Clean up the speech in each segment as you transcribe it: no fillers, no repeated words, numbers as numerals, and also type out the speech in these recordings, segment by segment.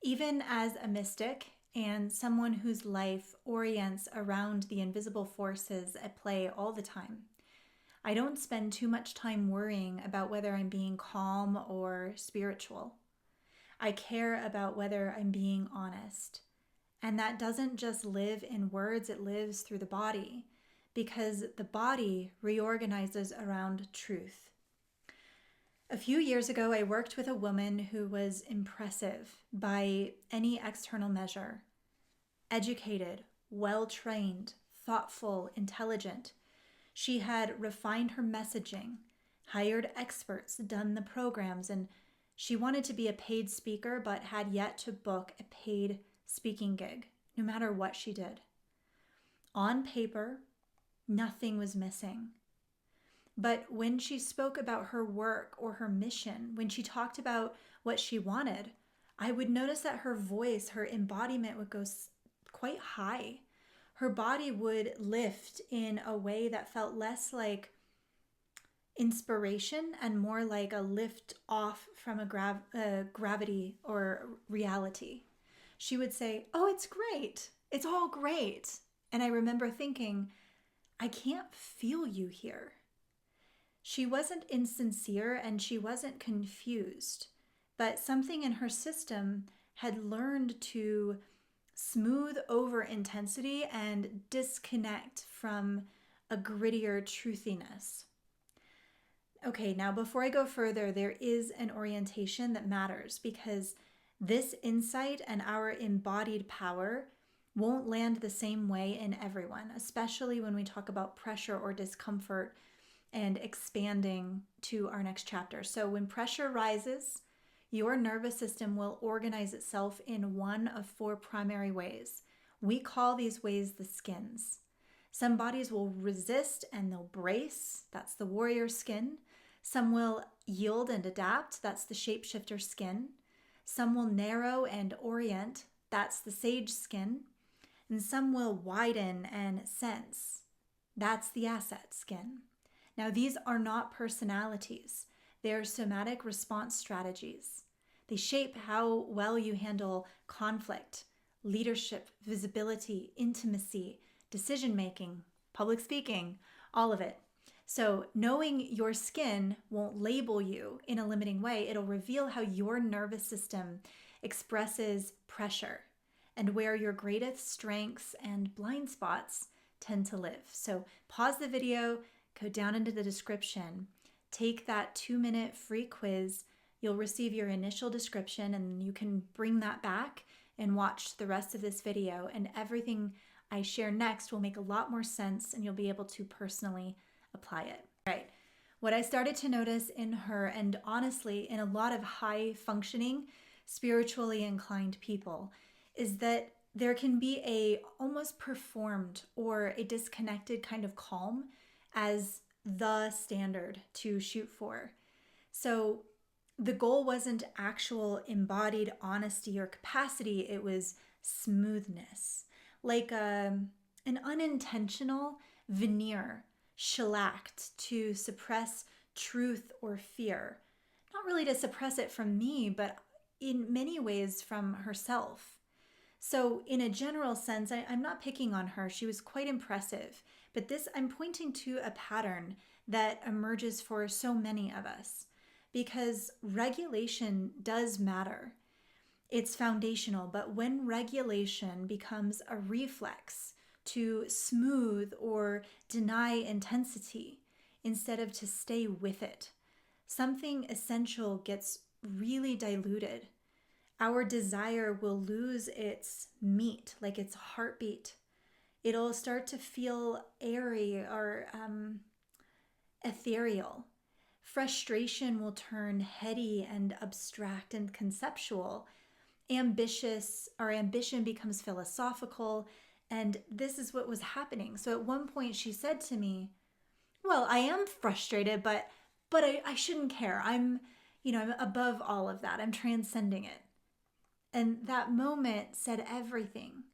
Even as a mystic and someone whose life orients around the invisible forces at play all the time, I don't spend too much time worrying about whether I'm being calm or spiritual. I care about whether I'm being honest. And that doesn't just live in words, it lives through the body, because the body reorganizes around truth. A few years ago, I worked with a woman who was impressive by any external measure. Educated, well-trained, thoughtful, intelligent. She had refined her messaging, hired experts, done the programs, and she wanted to be a paid speaker but had yet to book a paid speaking gig, no matter what she did. On paper, nothing was missing. But when she spoke about her work or her mission, when she talked about what she wanted, I would notice that her voice, her embodiment would go quite high. Her body would lift in a way that felt less like inspiration and more like a lift off from a gravity or reality. She would say, "Oh, it's great. It's all great." And I remember thinking, I can't feel you here. She wasn't insincere and she wasn't confused, but something in her system had learned to smooth over intensity and disconnect from a grittier truthiness. Okay, now before I go further, there is an orientation that matters because this insight and our embodied power won't land the same way in everyone, especially when we talk about pressure or discomfort and expanding to our next chapter. So when pressure rises, your nervous system will organize itself in one of four primary ways. We call these ways the skins. Some bodies will resist and they'll brace. That's the warrior skin. Some will yield and adapt. That's the shapeshifter skin. Some will narrow and orient. That's the sage skin. And some will widen and sense. That's the asset skin. Now, these are not personalities. They're somatic response strategies. They shape how well you handle conflict, leadership, visibility, intimacy, decision-making, public speaking, all of it. So knowing your skin won't label you in a limiting way. It'll reveal how your nervous system expresses pressure and where your greatest strengths and blind spots tend to live. So pause the video, go down into the description, take that 2-minute free quiz. You'll receive your initial description and you can bring that back and watch the rest of this video, and everything I share next will make a lot more sense and you'll be able to personally apply it. Right. What I started to notice in her, and honestly in a lot of high functioning, spiritually inclined people, is that there can be a almost performed or a disconnected kind of calm as the standard to shoot for. So the goal wasn't actual embodied honesty or capacity, it was smoothness, like an unintentional veneer shellacked to suppress truth or fear. Not really to suppress it from me, but in many ways from herself. So in a general sense, I'm not picking on her. She was quite impressive. But this, I'm pointing to a pattern that emerges for so many of us because regulation does matter. It's foundational, but when regulation becomes a reflex to smooth or deny intensity instead of to stay with it, something essential gets really diluted. Our desire will lose its meat, like its heartbeat. It'll start to feel airy or ethereal. Frustration will turn heady and abstract and conceptual. Ambition becomes philosophical, and this is what was happening. So at one point she said to me, "Well, I am frustrated, but I shouldn't care. I'm above all of that. I'm transcending it." And that moment said everything,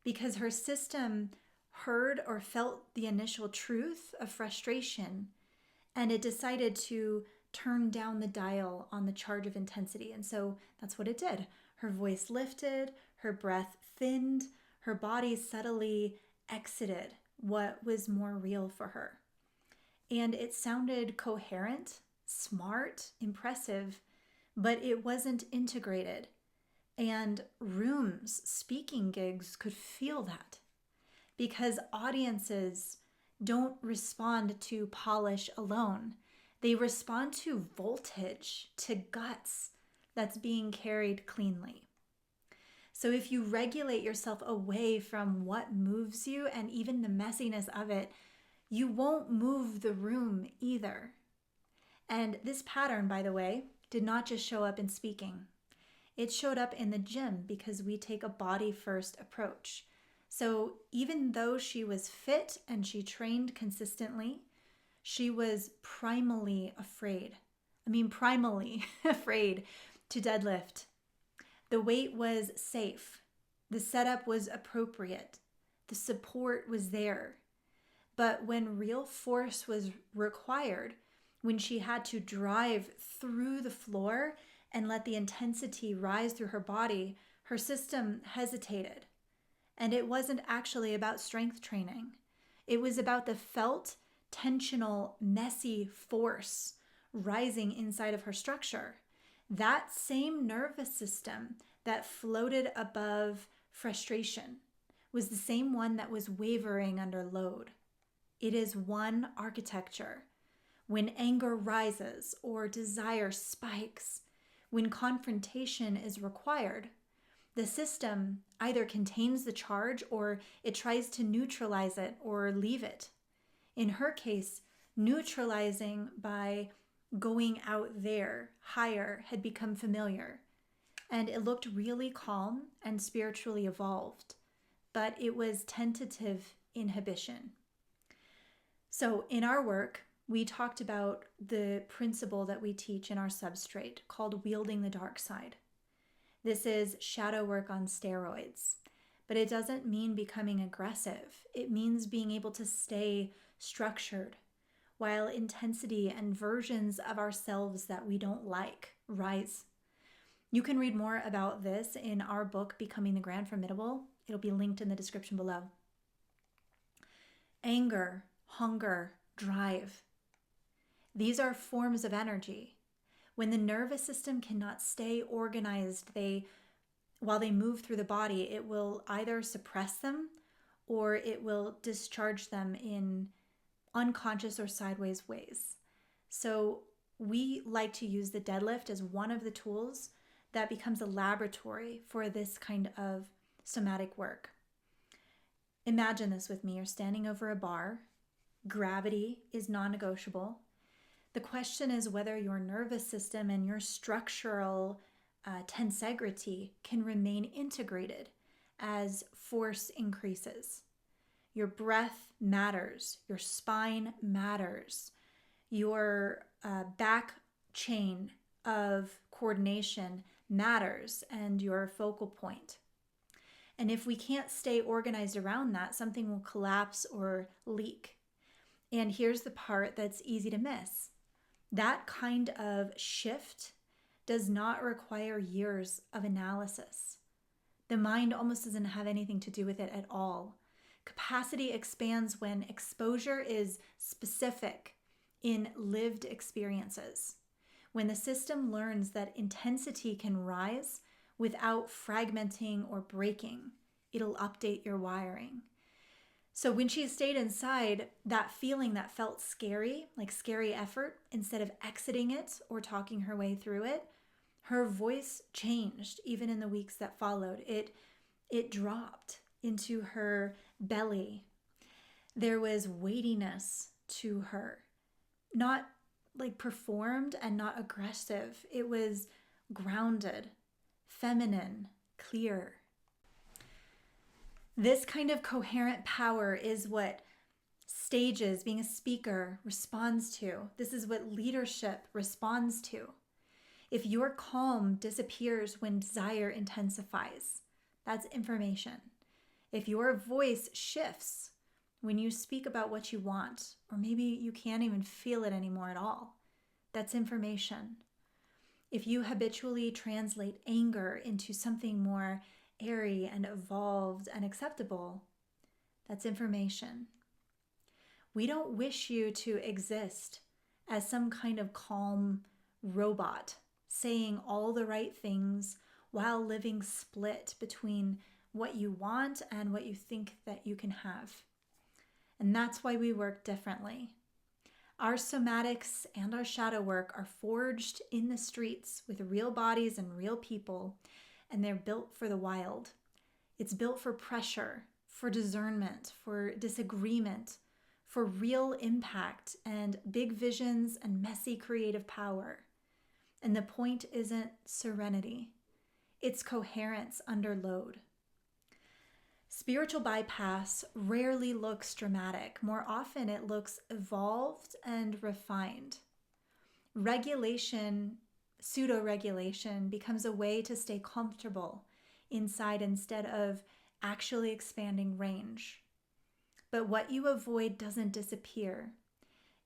because her system heard or felt the initial truth of frustration, and it decided to turn down the dial on the charge of intensity. And so that's what it did. Her voice lifted, her breath thinned, her body subtly exited what was more real for her. And it sounded coherent, smart, impressive, but it wasn't integrated. And rooms, speaking gigs could feel that because audiences don't respond to polish alone. They respond to voltage, to guts that's being carried cleanly. So if you regulate yourself away from what moves you and even the messiness of it, you won't move the room either. And this pattern, by the way, did not just show up in speaking. It showed up in the gym because we take a body-first approach. So even though she was fit and she trained consistently, she was primally afraid to deadlift. The weight was safe. The setup was appropriate. The support was there. But when real force was required, when she had to drive through the floor and let the intensity rise through her body, her system hesitated. And it wasn't actually about strength training. It was about the felt, tensional, messy force rising inside of her structure. That same nervous system that floated above frustration was the same one that was wavering under load. It is one architecture. When anger rises or desire spikes, when confrontation is required, the system either contains the charge or it tries to neutralize it or leave it. In her case, neutralizing by going out there higher had become familiar, and it looked really calm and spiritually evolved, but it was tentative inhibition. So in our work, we talked about the principle that we teach in our substrate called wielding the dark side. This is shadow work on steroids, but it doesn't mean becoming aggressive. It means being able to stay structured while intensity and versions of ourselves that we don't like rise. You can read more about this in our book, Becoming the Grand Formidable. It'll be linked in the description below. Anger, hunger, drive. These are forms of energy. When the nervous system cannot stay organized, while they move through the body, it will either suppress them or it will discharge them in unconscious or sideways ways. So we like to use the deadlift as one of the tools that becomes a laboratory for this kind of somatic work. Imagine this with me. You're standing over a bar. Gravity is non-negotiable. The question is whether your nervous system and your structural tensegrity can remain integrated as force increases. Your breath matters. Your spine matters. Your back chain of coordination matters, and your focal point. And if we can't stay organized around that, something will collapse or leak. And here's the part that's easy to miss. That kind of shift does not require years of analysis. The mind almost doesn't have anything to do with it at all. Capacity expands when exposure is specific in lived experiences. When the system learns that intensity can rise without fragmenting or breaking, it'll update your wiring. So when she stayed inside, that feeling that felt scary, like scary effort, instead of exiting it or talking her way through it, her voice changed even in the weeks that followed. It dropped into her belly. There was weightiness to her, not like performed and not aggressive. It was grounded, feminine, clear. This kind of coherent power is what stages, being a speaker, responds to. This is what leadership responds to. If your calm disappears when desire intensifies, that's information. If your voice shifts when you speak about what you want, or maybe you can't even feel it anymore at all, that's information. If you habitually translate anger into something more airy and evolved and acceptable, that's information. We don't wish you to exist as some kind of calm robot saying all the right things while living split between what you want and what you think that you can have. And that's why we work differently. Our somatics and our shadow work are forged in the streets with real bodies and real people, and they're built for the wild. It's built for pressure, for discernment, for disagreement, for real impact and big visions and messy creative power. And the point isn't serenity, it's coherence under load. Spiritual bypass rarely looks dramatic. More often it looks evolved and refined. Regulation, pseudo-regulation, becomes a way to stay comfortable inside instead of actually expanding range. But what you avoid doesn't disappear.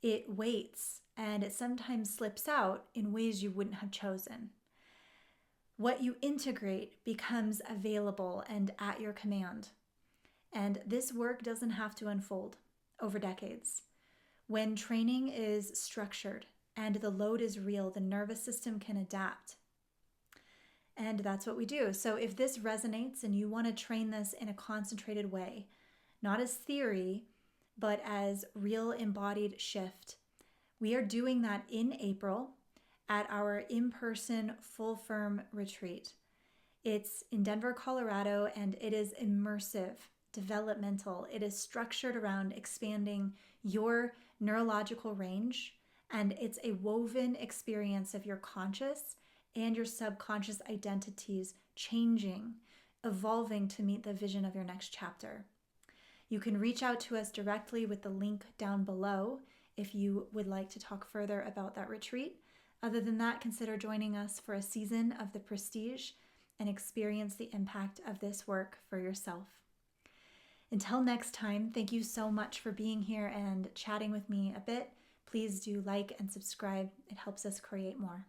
It waits, and it sometimes slips out in ways you wouldn't have chosen. What you integrate becomes available and at your command. And this work doesn't have to unfold over decades. When training is structured and the load is real, the nervous system can adapt. And that's what we do. So if this resonates and you want to train this in a concentrated way, not as theory, but as real embodied shift, we are doing that in April at our in-person full firm retreat. It's in Denver, Colorado, and it is immersive, developmental. It is structured around expanding your neurological range, and it's a woven experience of your conscious and your subconscious identities changing, evolving to meet the vision of your next chapter. You can reach out to us directly with the link down below if you would like to talk further about that retreat. Other than that, consider joining us for a season of the prestige and experience the impact of this work for yourself. Until next time, thank you so much for being here and chatting with me a bit. Please do like and subscribe. It helps us create more.